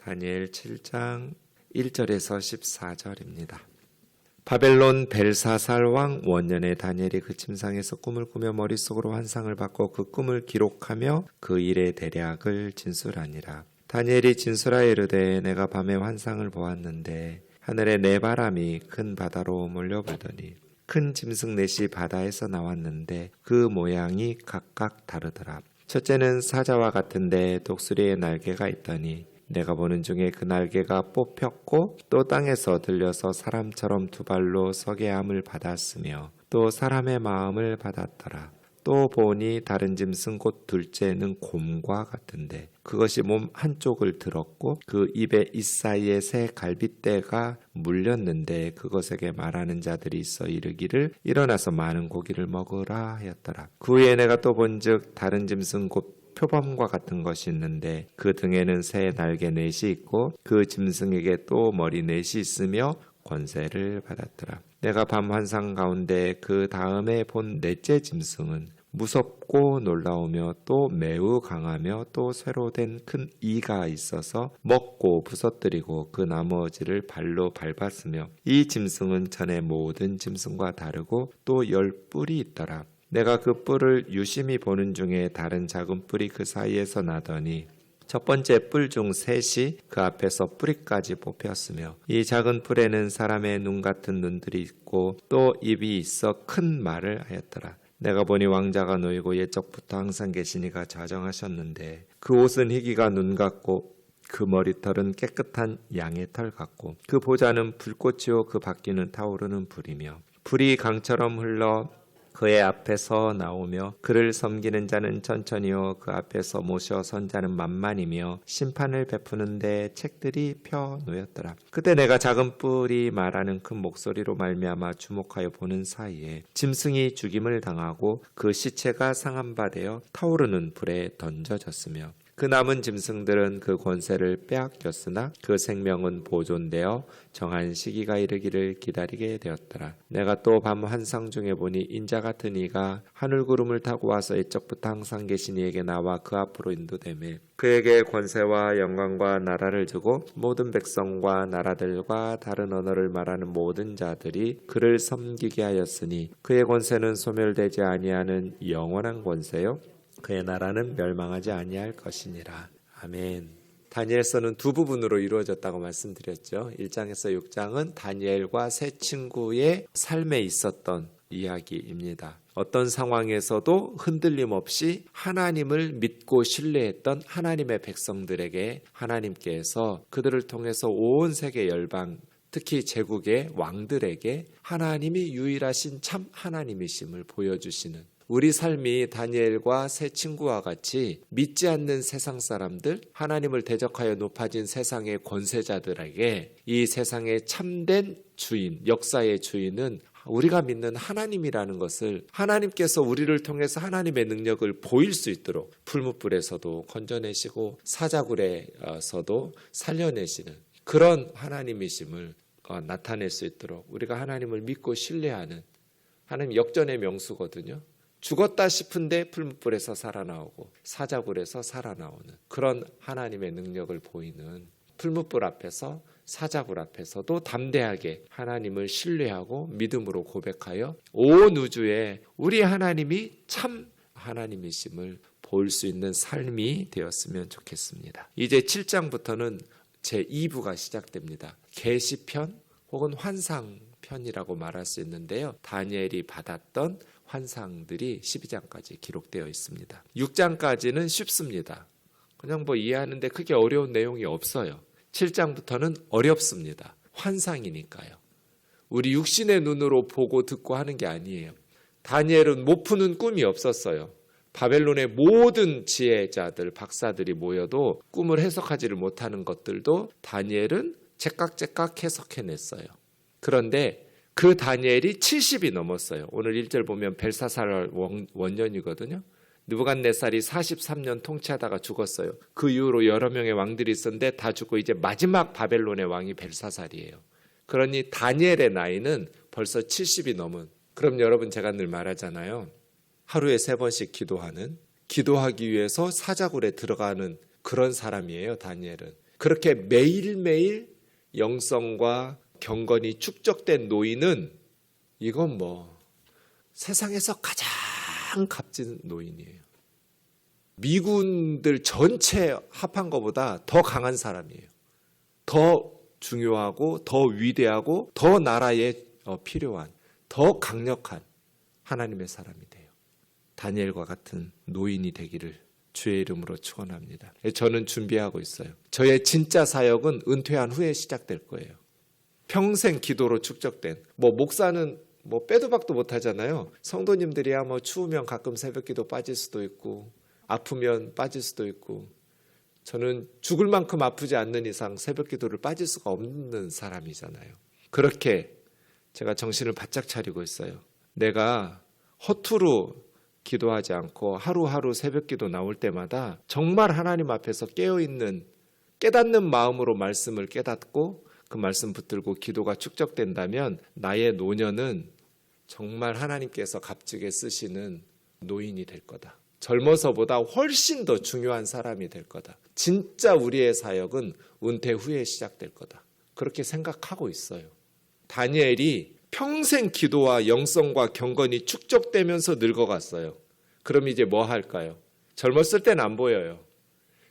다니엘 7장 1절에서 14절입니다. 바벨론 벨사살 왕 원년에 다니엘이 그 침상에서 꿈을 꾸며 머릿속으로 환상을 받고 그 꿈을 기록하며 그 일의 대략을 진술하니라. 다니엘이 진술하여 이르되 내가 밤에 환상을 보았는데 하늘에 네 바람이 큰 바다로 몰려불더니 큰 짐승 넷이 바다에서 나왔는데 그 모양이 각각 다르더라. 첫째는 사자와 같은데 독수리의 날개가 있더니 내가 보는 중에 그 날개가 뽑혔고 또 땅에서 들려서 사람처럼 두 발로 서게 함을 받았으며 또 사람의 마음을 받았더라. 또 보니 다른 짐승 곧 둘째는 곰과 같은데 그것이 몸 한쪽을 들었고 그 입에 이사이에 새 갈빗대가 물렸는데 그것에게 말하는 자들이 있어 이르기를 일어나서 많은 고기를 먹으라 하였더라. 그 후에 내가 또 본즉 다른 짐승 곧 표범과 같은 것이 있는데 그 등에는 새 날개 넷이 있고 그 짐승에게 또 머리 넷이 있으며 권세를 받았더라. 내가 밤 환상 가운데 그 다음에 본 넷째 짐승은 무섭고 놀라우며 또 매우 강하며 또 쇠로 된 큰 이가 있어서 먹고 부서뜨리고 그 나머지를 발로 밟았으며 이 짐승은 전에 모든 짐승과 다르고 또 10뿔이 있더라. 내가 그 뿔을 유심히 보는 중에 다른 작은 뿔이 그 사이에서 나더니 첫 번째 뿔 중 셋이 그 앞에서 뿌리까지 뽑혔으며 이 작은 뿔에는 사람의 눈 같은 눈들이 있고 또 입이 있어 큰 말을 하였더라. 내가 보니 왕자가 놓이고 옛적부터 항상 계시니가 좌정하셨는데 그 옷은 희기가 눈 같고 그 머리털은 깨끗한 양의 털 같고 그 보좌는 불꽃이요 그 바퀴는 타오르는 불이며 불이 강처럼 흘러 그의 앞에서 나오며 그를 섬기는 자는 천천히요 그 앞에서 모셔 선 자는 만만이며 심판을 베푸는데 책들이 펴 놓였더라. 그때 내가 작은 뿔이 말하는 큰 목소리로 말미암아 주목하여 보는 사이에 짐승이 죽임을 당하고 그 시체가 상한 바 되어 타오르는 불에 던져졌으며 그 남은 짐승들은 그 권세를 빼앗겼으나 그 생명은 보존되어 정한 시기가 이르기를 기다리게 되었더라. 내가 또 밤 환상 중에 보니 인자 같은 이가 하늘 구름을 타고 와서 옛적부터 항상 계신 이에게 나와 그 앞으로 인도되매 그에게 권세와 영광과 나라를 주고 모든 백성과 나라들과 다른 언어를 말하는 모든 자들이 그를 섬기게 하였으니 그의 권세는 소멸되지 아니하는 영원한 권세요 그의 나라는 멸망하지 아니할 것이니라. 아멘. 다니엘서는 두 부분으로 이루어졌다고 말씀드렸죠. 1장에서 6장은 다니엘과 세 친구의 삶에 있었던 이야기입니다. 어떤 상황에서도 흔들림 없이 하나님을 믿고 신뢰했던 하나님의 백성들에게 하나님께서 그들을 통해서 온 세계 열방 특히 제국의 왕들에게 하나님이 유일하신 참 하나님이심을 보여주시는 우리 삶이 다니엘과 세 친구와 같이 믿지 않는 세상 사람들, 하나님을 대적하여 높아진 세상의 권세자들에게 이 세상의 참된 주인, 역사의 주인은 우리가 믿는 하나님이라는 것을 하나님께서 우리를 통해서 하나님의 능력을 보일 수 있도록 풀무불에서도 건져내시고 사자굴에서도 살려내시는 그런 하나님이심을 나타낼 수 있도록 우리가 하나님을 믿고 신뢰하는 하나님 역전의 명수거든요. 죽었다 싶은데 풀무불에서 살아나오고 사자굴에서 살아나오는 그런 하나님의 능력을 보이는 풀무불 앞에서 사자굴 앞에서도 담대하게 하나님을 신뢰하고 믿음으로 고백하여 온 우주에 우리 하나님이 참 하나님이심을 볼 수 있는 삶이 되었으면 좋겠습니다. 이제 7장부터는 제2부가 시작됩니다. 계시편 혹은 환상편이라고 말할 수 있는데요. 다니엘이 받았던 환상들이 12장까지 기록되어 있습니다. 6장까지는 쉽습니다. 그냥 이해하는데 크게 어려운 내용이 없어요. 7장부터는 어렵습니다. 환상이니까요. 우리 육신의 눈으로 보고 듣고 하는 게 아니에요. 다니엘은 못 푸는 꿈이 없었어요. 바벨론의 모든 지혜자들, 박사들이 모여도 꿈을 해석하지를 못하는 것들도 다니엘은 제깍제깍 해석해냈어요. 그런데 그 다니엘이 70이 넘었어요. 오늘 1절 보면 벨사살 원년이거든요. 느부갓네살이 43년 통치하다가 죽었어요. 그 이후로 여러 명의 왕들이 있었는데 다 죽고 이제 마지막 바벨론의 왕이 벨사살이에요. 그러니 다니엘의 나이는 벌써 70이 넘은. 그럼 여러분 제가 늘 말하잖아요. 하루에 3번씩 기도하기 위해서 사자굴에 들어가는 그런 사람이에요. 다니엘은. 그렇게 매일매일 영성과 경건이 축적된 노인은 이건 뭐 세상에서 가장 값진 노인이에요. 미군들 전체 합한 것보다 더 강한 사람이에요. 더 중요하고 더 위대하고 더 나라에 필요한 더 강력한 하나님의 사람이 돼요. 다니엘과 같은 노인이 되기를 주의 이름으로 축원합니다. 저는 준비하고 있어요. 저의 진짜 사역은 은퇴한 후에 시작될 거예요. 평생 기도로 축적된, 목사는 빼도 박도 못 하잖아요. 성도님들이야 추우면 가끔 새벽기도 빠질 수도 있고 아프면 빠질 수도 있고, 저는 죽을 만큼 아프지 않는 이상 새벽기도를 빠질 수가 없는 사람이잖아요. 그렇게 제가 정신을 바짝 차리고 있어요. 내가 허투루 기도하지 않고 하루하루 새벽기도 나올 때마다 정말 하나님 앞에서 깨어있는 깨닫는 마음으로 말씀을 깨닫고 그 말씀 붙들고 기도가 축적된다면 나의 노년은 정말 하나님께서 값지게 쓰시는 노인이 될 거다. 젊어서보다 훨씬 더 중요한 사람이 될 거다. 진짜 우리의 사역은 은퇴 후에 시작될 거다. 그렇게 생각하고 있어요. 다니엘이 평생 기도와 영성과 경건이 축적되면서 늙어갔어요. 그럼 이제 뭐 할까요? 젊었을 때는 안 보여요.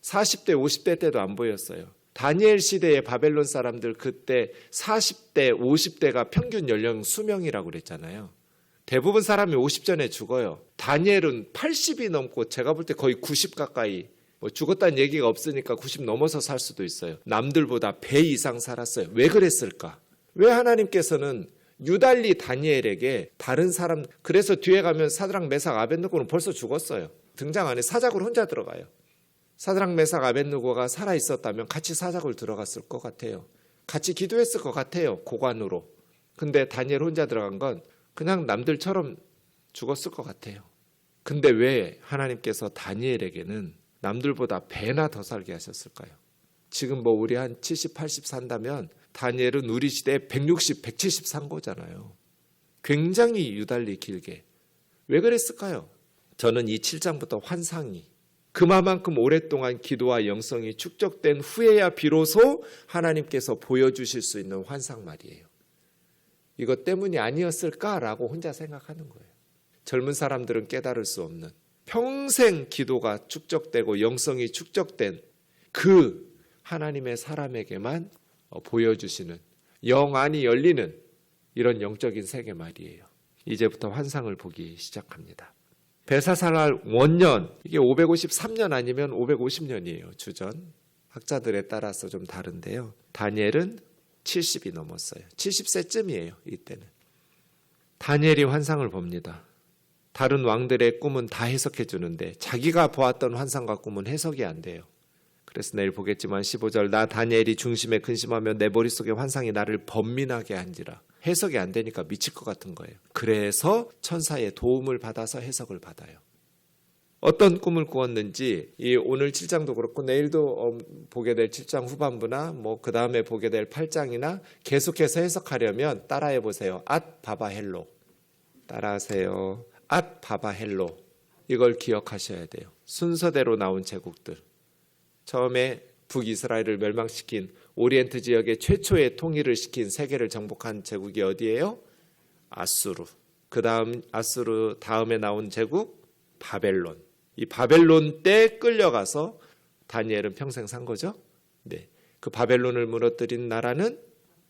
40대, 50대 때도 안 보였어요. 다니엘 시대의 바벨론 사람들 그때 40대, 50대가 평균 연령 수명이라고 그랬잖아요. 대부분 사람이 50 전에 죽어요. 다니엘은 80이 넘고 제가 볼 때 거의 90 가까이, 죽었다는 얘기가 없으니까 90 넘어서 살 수도 있어요. 남들보다 배 이상 살았어요. 왜 그랬을까? 왜 하나님께서는 유달리 다니엘에게 다른 사람, 그래서 뒤에 가면 사드락 메삭 아벳느고는 벌써 죽었어요. 등장 안에 사jak으로 혼자 들어가요. 사드락 메삭 아벳느고가 살아 있었다면 같이 사jak을 들어갔을 것 같아요. 같이 기도했을 것 같아요. 고관으로. 근데 다니엘 혼자 들어간 건 그냥 남들처럼 죽었을 것 같아요. 근데 왜 하나님께서 다니엘에게는 남들보다 배나 더 살게 하셨을까요? 지금 우리 한 70, 80 산다면 다니엘은 우리 시대에 160, 170 산 거잖아요. 굉장히 유달리 길게. 왜 그랬을까요? 저는 이 7장부터 환상이 그만큼 오랫동안 기도와 영성이 축적된 후에야 비로소 하나님께서 보여주실 수 있는 환상 말이에요. 이것 때문이 아니었을까라고 혼자 생각하는 거예요. 젊은 사람들은 깨달을 수 없는 평생 기도가 축적되고 영성이 축적된 그 하나님의 사람에게만 보여주시는 영안이 열리는 이런 영적인 세계 말이에요. 이제부터 환상을 보기 시작합니다. 벨사살 원년, 이게 553년 아니면 550년이에요. 주전. 학자들에 따라서 좀 다른데요. 다니엘은 70이 넘었어요. 70세쯤이에요. 이때는. 다니엘이 환상을 봅니다. 다른 왕들의 꿈은 다 해석해 주는데 자기가 보았던 환상과 꿈은 해석이 안 돼요. 그래서 내일 보겠지만 15절 나 다니엘이 중심에 근심하며 내 머릿속에 환상이 나를 번민하게 한지라. 해석이 안 되니까 미칠 것 같은 거예요. 그래서 천사의 도움을 받아서 해석을 받아요. 어떤 꿈을 꾸었는지 이 오늘 7장도 그렇고 내일도 보게 될 7장 후반부나 그 다음에 보게 될 8장이나 계속해서 해석하려면 따라해 보세요. 앗 바바헬로. 따라하세요. 앗 바바헬로. 이걸 기억하셔야 돼요. 순서대로 나온 제국들. 처음에 북이스라엘을 멸망시킨 오리엔트 지역의 최초의 통일을 시킨 세계를 정복한 제국이 어디예요? 아수르. 그 다음 아수르 다음에 나온 제국 바벨론. 이 바벨론 때 끌려가서 다니엘은 평생 산 거죠. 네, 그 바벨론을 무너뜨린 나라는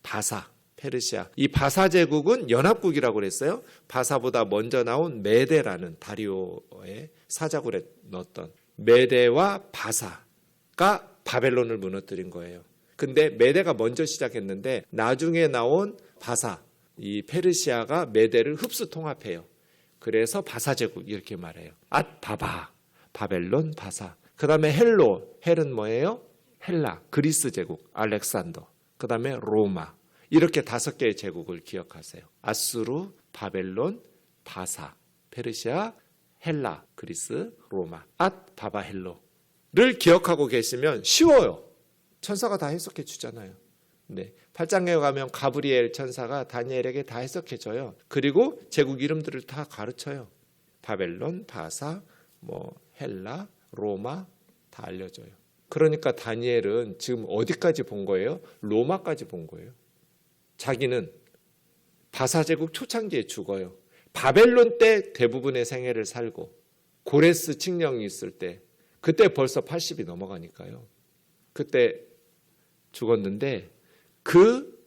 바사, 페르시아. 이 바사 제국은 연합국이라고 그랬어요. 바사보다 먼저 나온 메데라는 다리오의 사자굴에 넣었던 메데와 바사가 바벨론을 무너뜨린 거예요. 근데 메데가 먼저 시작했는데 나중에 나온 바사, 이 페르시아가 메데를 흡수 통합해요. 그래서 바사 제국 이렇게 말해요. 앗 바바, 바벨론, 바사. 그 다음에 헬로, 헬은 뭐예요? 헬라, 그리스 제국, 알렉산더. 그 다음에 로마. 이렇게 5개의 제국을 기억하세요. 아수르, 바벨론, 바사, 페르시아, 헬라, 그리스, 로마. 앗 바바 헬로를 기억하고 계시면 쉬워요. 천사가 다 해석해 주잖아요. 네, 8장에 가면 가브리엘 천사가 다니엘에게 다 해석해 줘요. 그리고 제국 이름들을 다 가르쳐요. 바벨론, 바사, 헬라, 로마 다 알려줘요. 그러니까 다니엘은 지금 어디까지 본 거예요? 로마까지 본 거예요. 자기는 바사제국 초창기에 죽어요. 바벨론 때 대부분의 생애를 살고 고레스 칙령이 있을 때 그때 벌써 80이 넘어가니까요. 그때 죽었는데 그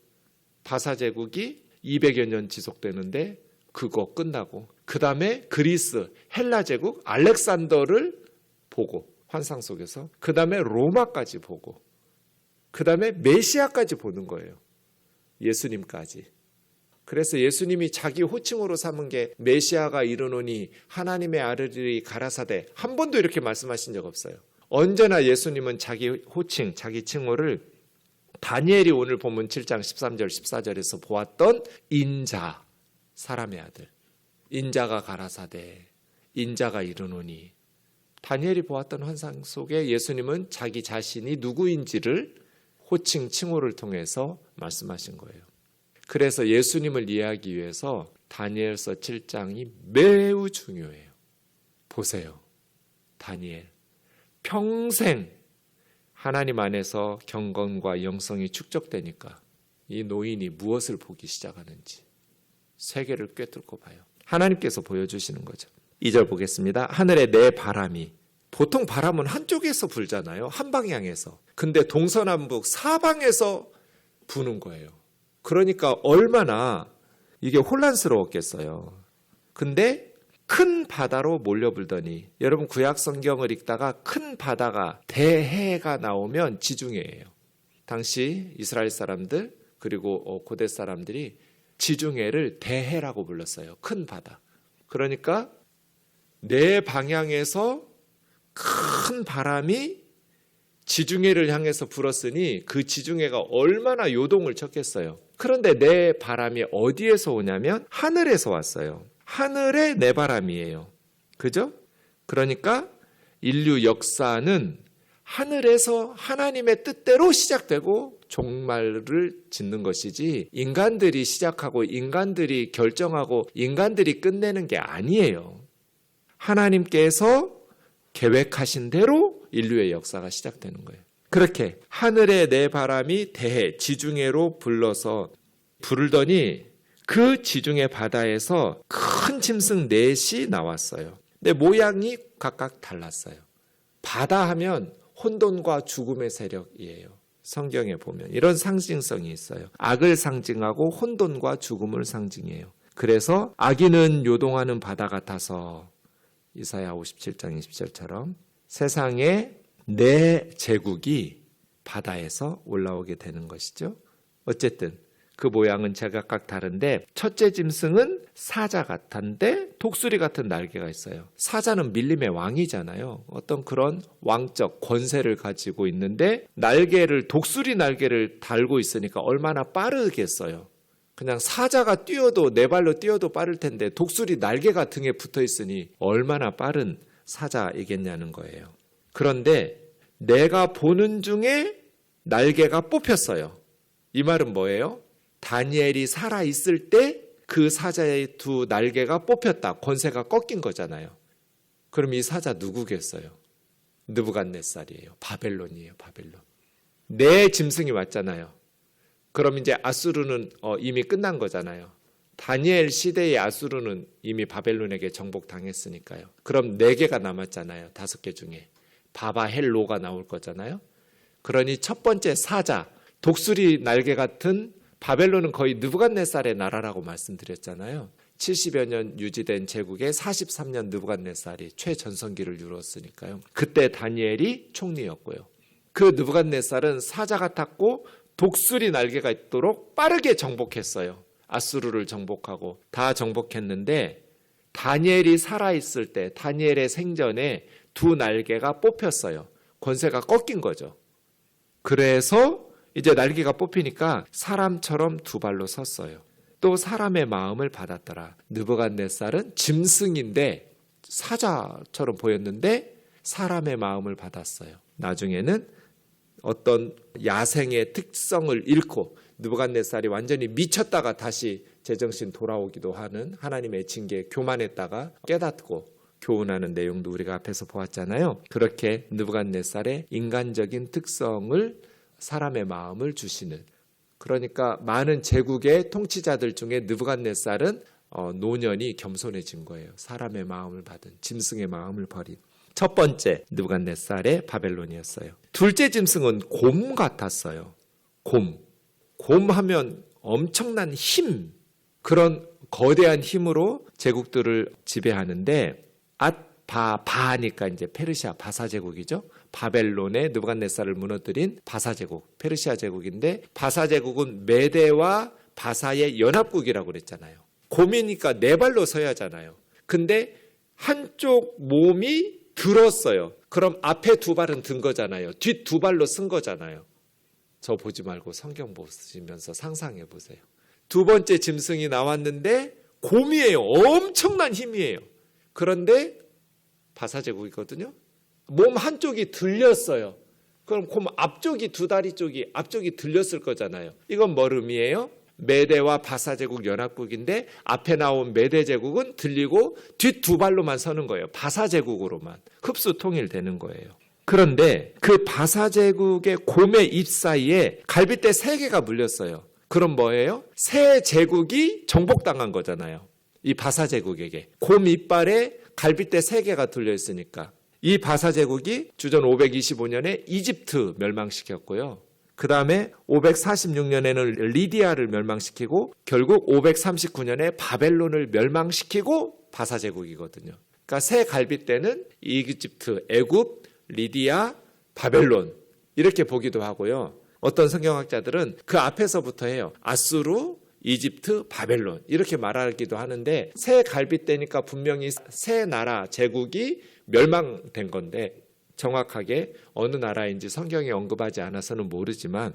바사제국이 200여 년 지속되는데 그거 끝나고 그 다음에 그리스 헬라제국 알렉산더를 보고 환상 속에서 그 다음에 로마까지 보고 그 다음에 메시아까지 보는 거예요. 예수님까지. 그래서 예수님이 자기 호칭으로 삼은 게 메시아가 이르노니 하나님의 아들이 가라사대 한 번도 이렇게 말씀하신 적 없어요. 언제나 예수님은 자기 호칭, 자기 칭호를 다니엘이 오늘 본문 7장 13절 14절에서 보았던 인자, 사람의 아들. 인자가 가라사대, 인자가 이르노니. 다니엘이 보았던 환상 속에 예수님은 자기 자신이 누구인지를 호칭, 칭호를 통해서 말씀하신 거예요. 그래서 예수님을 이해하기 위해서 다니엘서 7장이 매우 중요해요. 보세요. 다니엘. 평생 하나님 안에서 경건과 영성이 축적되니까 이 노인이 무엇을 보기 시작하는지 세계를 꿰뚫고 봐요. 하나님께서 보여주시는 거죠. 2절 보겠습니다. 하늘에 내 바람이, 보통 바람은 한쪽에서 불잖아요. 한 방향에서. 근데 동서남북 사방에서 부는 거예요. 그러니까 얼마나 이게 혼란스러웠겠어요. 근데 큰 바다로 몰려불더니, 여러분 구약 성경을 읽다가 큰 바다가 대해가 나오면 지중해예요. 당시 이스라엘 사람들 그리고 고대 사람들이 지중해를 대해라고 불렀어요. 큰 바다. 그러니까 네 방향에서 큰 바람이 지중해를 향해서 불었으니 그 지중해가 얼마나 요동을 쳤겠어요. 그런데 내 바람이 어디에서 오냐면 하늘에서 왔어요. 하늘의 내 바람이에요. 그죠? 그러니까 인류 역사는 하늘에서 하나님의 뜻대로 시작되고 종말을 짓는 것이지 인간들이 시작하고 인간들이 결정하고 인간들이 끝내는 게 아니에요. 하나님께서 계획하신 대로 인류의 역사가 시작되는 거예요. 그렇게 하늘의 내 바람이 대해 지중해로 불러서 부르더니 그 지중해 바다에서 큰 짐승 넷이 나왔어요. 근데 모양이 각각 달랐어요. 바다 하면 혼돈과 죽음의 세력이에요. 성경에 보면 이런 상징성이 있어요. 악을 상징하고 혼돈과 죽음을 상징해요. 그래서 악인은 요동하는 바다 같아서 이사야 57장 20절처럼 세상에 내 제국이 바다에서 올라오게 되는 것이죠. 어쨌든 그 모양은 제각각 다른데 첫째 짐승은 사자 같은데 독수리 같은 날개가 있어요. 사자는 밀림의 왕이잖아요. 어떤 그런 왕적 권세를 가지고 있는데 독수리 날개를 달고 있으니까 얼마나 빠르겠어요. 그냥 사자가 뛰어도 네 발로 뛰어도 빠를 텐데 독수리 날개가 등에 붙어 있으니 얼마나 빠른 사자이겠냐는 거예요. 그런데 내가 보는 중에 날개가 뽑혔어요. 이 말은 뭐예요? 다니엘이 살아있을 때 그 사자의 두 날개가 뽑혔다. 권세가 꺾인 거잖아요. 그럼 이 사자 누구겠어요? 느부갓네살이에요. 바벨론이에요. 바벨론. 네 짐승이 왔잖아요. 그럼 이제 아수르는 이미 끝난 거잖아요. 다니엘 시대의 아수르는 이미 바벨론에게 정복당했으니까요. 그럼 4개가 남았잖아요. 5개 중에. 바바헬로가 나올 거잖아요. 그러니 첫 번째 사자, 독수리 날개 같은 바벨론은 거의 느부갓네살의 나라라고 말씀드렸잖아요. 70여 년 유지된 제국에 43년 느부갓네살이 최전성기를 이루었으니까요. 그때 다니엘이 총리였고요. 그 느부갓네살은 사자 같았고 독수리 날개가 있도록 빠르게 정복했어요. 아수르를 정복하고 다 정복했는데 다니엘이 살아있을 때 다니엘의 생전에 두 날개가 뽑혔어요. 권세가 꺾인 거죠. 그래서 이제 날개가 뽑히니까 사람처럼 두 발로 섰어요. 또 사람의 마음을 받았더라. 느부갓네살은 짐승인데 사자처럼 보였는데 사람의 마음을 받았어요. 나중에는 어떤 야생의 특성을 잃고 느부갓네살이 완전히 미쳤다가 다시 제정신 돌아오기도 하는 하나님의 징계에 교만했다가 깨닫고 교훈하는 내용도 우리가 앞에서 보았잖아요. 그렇게 느부갓네살의 인간적인 특성을 사람의 마음을 주시는, 그러니까 많은 제국의 통치자들 중에 느부갓네살은 노년이 겸손해진 거예요. 사람의 마음을 받은, 짐승의 마음을 버린. 첫 번째 느부갓네살의 바벨론이었어요. 둘째 짐승은 곰 같았어요. 곰 하면 엄청난 힘, 그런 거대한 힘으로 제국들을 지배하는데, 바하니까 이제 페르시아 바사 제국이죠. 바벨론의 느부갓네살을 무너뜨린 바사 제국, 페르시아 제국인데, 바사 제국은 메대와 바사의 연합국이라고 그랬잖아요. 곰이니까 네 발로 서야 하잖아요. 근데 한쪽 몸이 들었어요. 그럼 앞에 두 발은 든 거잖아요. 뒷 두 발로 쓴 거잖아요. 저 보지 말고 성경 보시면서 상상해 보세요. 두 번째 짐승이 나왔는데 곰이에요. 엄청난 힘이에요. 그런데 바사제국이거든요. 몸 한쪽이 들렸어요. 그럼 곰 앞쪽이, 두 다리 쪽이 앞쪽이 들렸을 거잖아요. 이건 뭘 의미해요? 메대와 바사제국 연합국인데 앞에 나온 메대제국은 들리고 뒷 두 발로만 서는 거예요. 바사제국으로만 흡수 통일되는 거예요. 그런데 그 바사제국의 곰의 입 사이에 갈빗대 3개가 물렸어요. 그럼 뭐예요? 새 제국이 정복당한 거잖아요. 이 바사제국에게. 곰 이빨에 갈빗대 3개가 들려있으니까. 이 바사제국이 주전 525년에 이집트 멸망시켰고요. 그 다음에 546년에는 리디아를 멸망시키고 결국 539년에 바벨론을 멸망시키고 바사제국이거든요. 그러니까 새 갈빗대는 이집트, 애굽, 리디아, 바벨론 이렇게 보기도 하고요. 어떤 성경학자들은 그 앞에서부터 해요. 아수르, 이집트, 바벨론 이렇게 말하기도 하는데, 새 갈빗대니까 분명히 새 나라 제국이 멸망된 건데 정확하게 어느 나라인지 성경에 언급하지 않아서는 모르지만,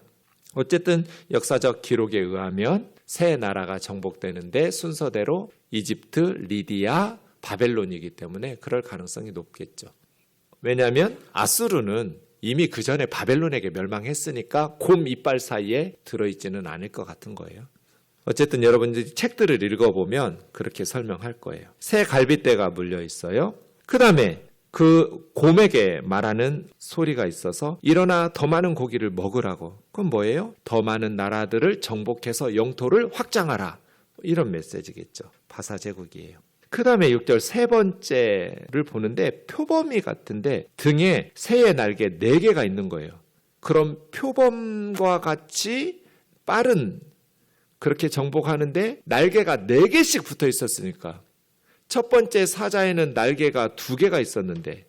어쨌든 역사적 기록에 의하면 새 나라가 정복되는데 순서대로 이집트, 리디아, 바벨론이기 때문에 그럴 가능성이 높겠죠. 왜냐하면 아수르는 이미 그 전에 바벨론에게 멸망했으니까 곰 이빨 사이에 들어있지는 않을 것 같은 거예요. 어쨌든 여러분들이 책들을 읽어보면 그렇게 설명할 거예요. 새 갈빗대가 물려 있어요. 그 다음에 그 곰에게 말하는 소리가 있어서 일어나 더 많은 고기를 먹으라고. 그건 뭐예요? 더 많은 나라들을 정복해서 영토를 확장하라. 이런 메시지겠죠. 바사제국이에요. 그 다음에 6절 세 번째를 보는데 표범이 같은데 등에 새의 날개 4개가 있는 거예요. 그럼 표범과 같이 빠른, 그렇게 정복하는데 날개가 4개씩 붙어 있었으니까, 첫 번째 사자에는 날개가 2개가 있었는데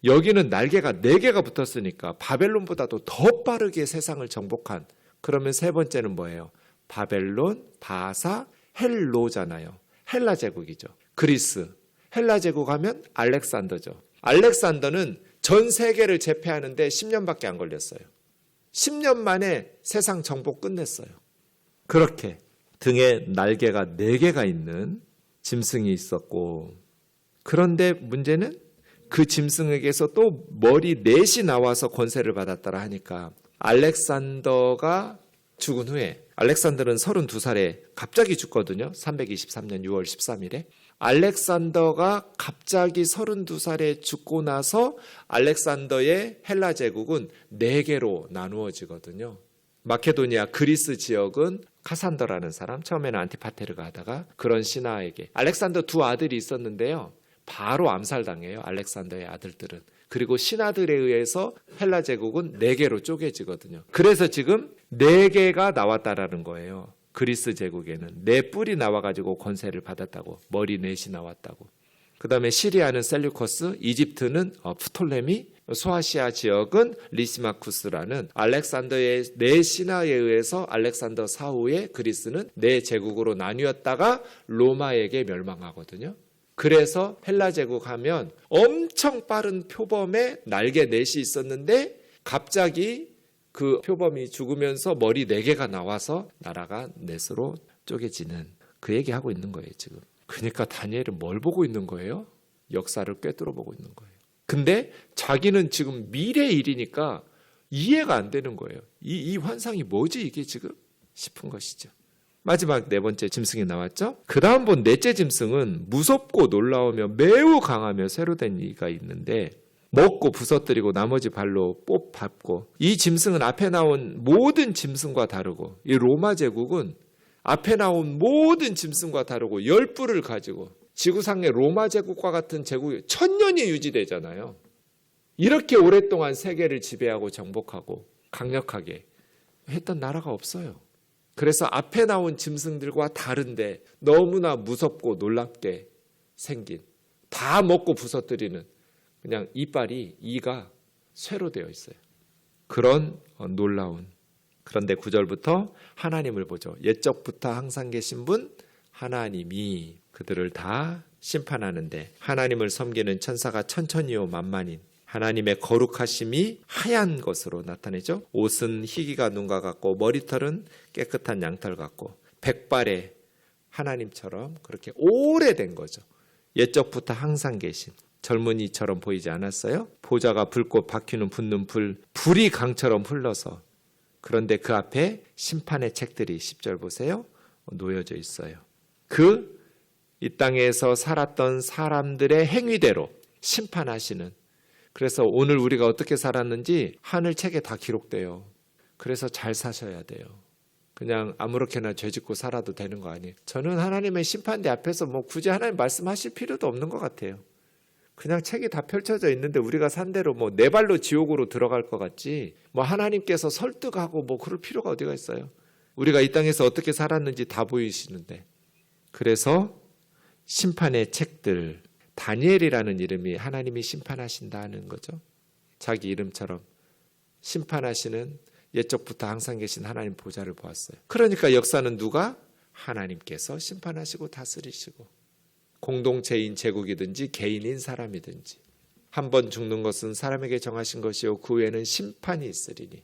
여기는 날개가 4개가 붙었으니까 바벨론보다도 더 빠르게 세상을 정복한, 그러면 세 번째는 뭐예요? 바벨론, 바사, 헬로잖아요. 헬라 제국이죠. 그리스, 헬라 제국 하면 알렉산더죠. 알렉산더는 전 세계를 제패하는데 10년밖에 안 걸렸어요. 10년 만에 세상 정복 끝냈어요. 그렇게 등에 날개가 4개가 있는 짐승이 있었고, 그런데 문제는 그 짐승에게서 또 머리 4이 나와서 권세를 받았다라 하니까, 알렉산더가 죽은 후에, 알렉산더는 32살에 갑자기 죽거든요. 323년 6월 13일에. 알렉산더가 갑자기 32살에 죽고 나서 알렉산더의 헬라 제국은 4개로 나누어지거든요. 마케도니아 그리스 지역은 카산더라는 사람, 처음에는 안티파테르가 하다가 그런 신하에게, 알렉산더 2 아들이 있었는데요. 바로 암살당해요. 알렉산더의 아들들은. 그리고 신하들에 의해서 헬라 제국은 4개로 쪼개지거든요. 그래서 지금 4개가 나왔다라는 거예요. 그리스 제국에는 4뿔이 나와가지고 권세를 받았다고, 머리 4이 나왔다고. 그 다음에 시리아는 셀류커스, 이집트는 프톨레미, 소아시아 지역은 리시마쿠스라는 알렉산더의 4신하에 의해서 알렉산더 사후에 그리스는 4제국으로 나뉘었다가 로마에게 멸망하거든요. 그래서 헬라 제국 하면 엄청 빠른 표범에 날개 4이 있었는데 갑자기 그 표범이 죽으면서 머리 4개가 나와서 나라가 넷으로 쪼개지는, 그 얘기하고 있는 거예요 지금. 그러니까 다니엘은 뭘 보고 있는 거예요? 역사를 꿰뚫어 보고 있는 거예요. 근데 자기는 지금 미래 일이니까 이해가 안 되는 거예요. 이 환상이 뭐지 이게 지금 싶은 것이죠. 마지막 네 번째 짐승이 나왔죠. 그 다음 본 넷째 짐승은 무섭고 놀라우며 매우 강하며 쇠로 된 이가 있는데 먹고 부서뜨리고 나머지 발로 뽑밟고, 이 짐승은 앞에 나온 모든 짐승과 다르고, 이 로마 제국은 앞에 나온 모든 짐승과 다르고 10뿔을 가지고, 지구상의 로마 제국과 같은 제국이 1000년이 유지되잖아요. 이렇게 오랫동안 세계를 지배하고 정복하고 강력하게 했던 나라가 없어요. 그래서 앞에 나온 짐승들과 다른데 너무나 무섭고 놀랍게 생긴, 다 먹고 부서뜨리는, 그냥 이가 쇠로 되어 있어요. 그런 놀라운. 그런데 9절부터 하나님을 보죠. 옛적부터 항상 계신 분 하나님이 그들을 다 심판하는데, 하나님을 섬기는 천사가 천천히요 만만인, 하나님의 거룩하심이 하얀 것으로 나타내죠. 옷은 희기가 눈과 같고 머리털은 깨끗한 양털 같고, 백발의 하나님처럼 그렇게 오래된 거죠. 옛적부터 항상 계신, 젊은이처럼 보이지 않았어요? 보좌가 불꽃 바퀴는 붙는 불이 강처럼 흘러서, 그런데 그 앞에 심판의 책들이 10절 보세요. 놓여져 있어요. 이 땅에서 살았던 사람들의 행위대로 심판하시는, 그래서 오늘 우리가 어떻게 살았는지 하늘 책에 다 기록돼요. 그래서 잘 사셔야 돼요. 그냥 아무렇게나 죄짓고 살아도 되는 거 아니에요. 저는 하나님의 심판대 앞에서 굳이 하나님 말씀하실 필요도 없는 것 같아요. 그냥 책이 다 펼쳐져 있는데 우리가 산 대로 내 발로 지옥으로 들어갈 것 같지, 하나님께서 설득하고 그럴 필요가 어디가 있어요. 우리가 이 땅에서 어떻게 살았는지 다 보이시는데. 그래서 심판의 책들, 다니엘이라는 이름이 하나님이 심판하신다는 거죠. 자기 이름처럼 심판하시는, 옛적부터 항상 계신 하나님 보좌를 보았어요. 그러니까 역사는 누가? 하나님께서 심판하시고 다스리시고, 공동체인 제국이든지 개인인 사람이든지 한 번 죽는 것은 사람에게 정하신 것이요 그 후에는 심판이 있으리니.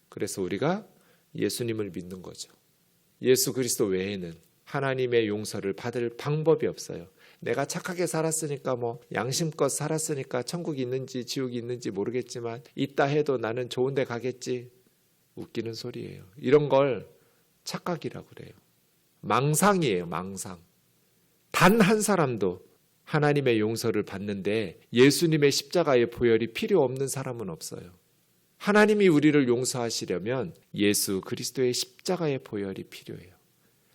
그래서 우리가 예수님을 믿는 거죠. 예수 그리스도 외에는 하나님의 용서를 받을 방법이 없어요. 내가 착하게 살았으니까 양심껏 살았으니까 천국이 있는지 지옥이 있는지 모르겠지만 있다 해도 나는 좋은 데 가겠지. 웃기는 소리예요. 이런 걸 착각이라고 그래요. 망상이에요. 망상. 단 한 사람도 하나님의 용서를 받는데 예수님의 십자가의 보혈이 필요 없는 사람은 없어요. 하나님이 우리를 용서하시려면 예수 그리스도의 십자가의 보혈이 필요해요.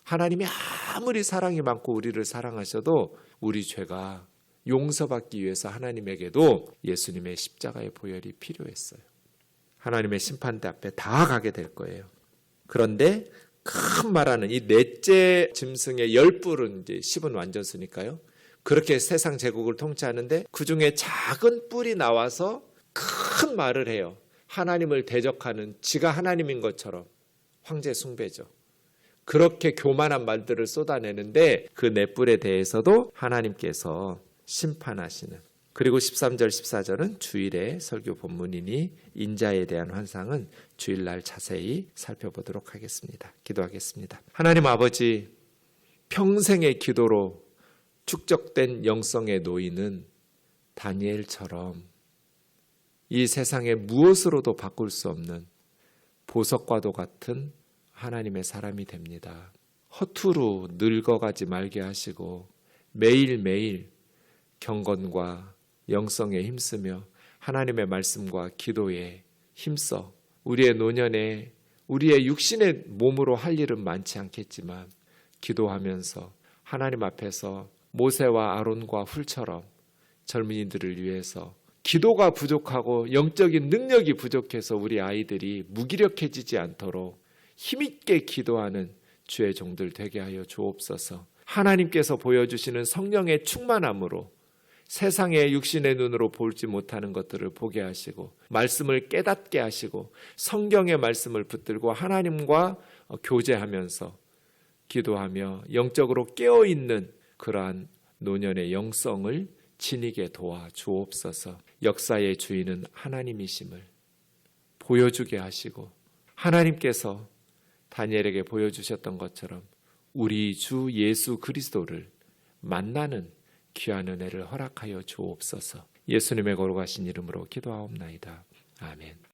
하나님이 아무리 사랑이 많고 우리를 사랑하셔도 우리 죄가 용서받기 위해서 하나님에게도 예수님의 십자가의 보혈이 필요했어요. 하나님의 심판대 앞에 다 가게 될 거예요. 그런데 큰 말하는 이 넷째 짐승의 10뿔은 이제 10은 완전수니까요. 그렇게 세상 제국을 통치하는데 그 중에 작은 뿔이 나와서 큰 말을 해요. 하나님을 대적하는, 지가 하나님인 것처럼 황제 숭배죠. 그렇게 교만한 말들을 쏟아내는데 그 네 뿔에 대해서도 하나님께서 심판하시는. 그리고 13절 14절은 주일의 설교 본문이니 인자에 대한 환상은 주일날 자세히 살펴보도록 하겠습니다. 기도하겠습니다. 하나님 아버지, 평생의 기도로 축적된 영성의 노인은 다니엘처럼 이 세상에 무엇으로도 바꿀 수 없는 보석과도 같은 하나님의 사람이 됩니다. 허투루 늙어가지 말게 하시고 매일매일 경건과 영성에 힘쓰며 하나님의 말씀과 기도에 힘써 우리의 노년에 우리의 육신의 몸으로 할 일은 많지 않겠지만 기도하면서 하나님 앞에서 모세와 아론과 훌처럼 젊은이들을 위해서, 기도가 부족하고 영적인 능력이 부족해서 우리 아이들이 무기력해지지 않도록 힘있게 기도하는 주의 종들 되게 하여 주옵소서. 하나님께서 보여주시는 성령의 충만함으로 세상의 육신의 눈으로 보지 못하는 것들을 보게 하시고 말씀을 깨닫게 하시고 성경의 말씀을 붙들고 하나님과 교제하면서 기도하며 영적으로 깨어있는 그러한 노년의 영성을 지니게 도와 주옵소서. 역사의 주인은 하나님이심을 보여주게 하시고 하나님께서 다니엘에게 보여주셨던 것처럼 우리 주 예수 그리스도를 만나는 귀한 은혜를 허락하여 주옵소서. 예수님의 거룩하신 이름으로 기도하옵나이다. 아멘.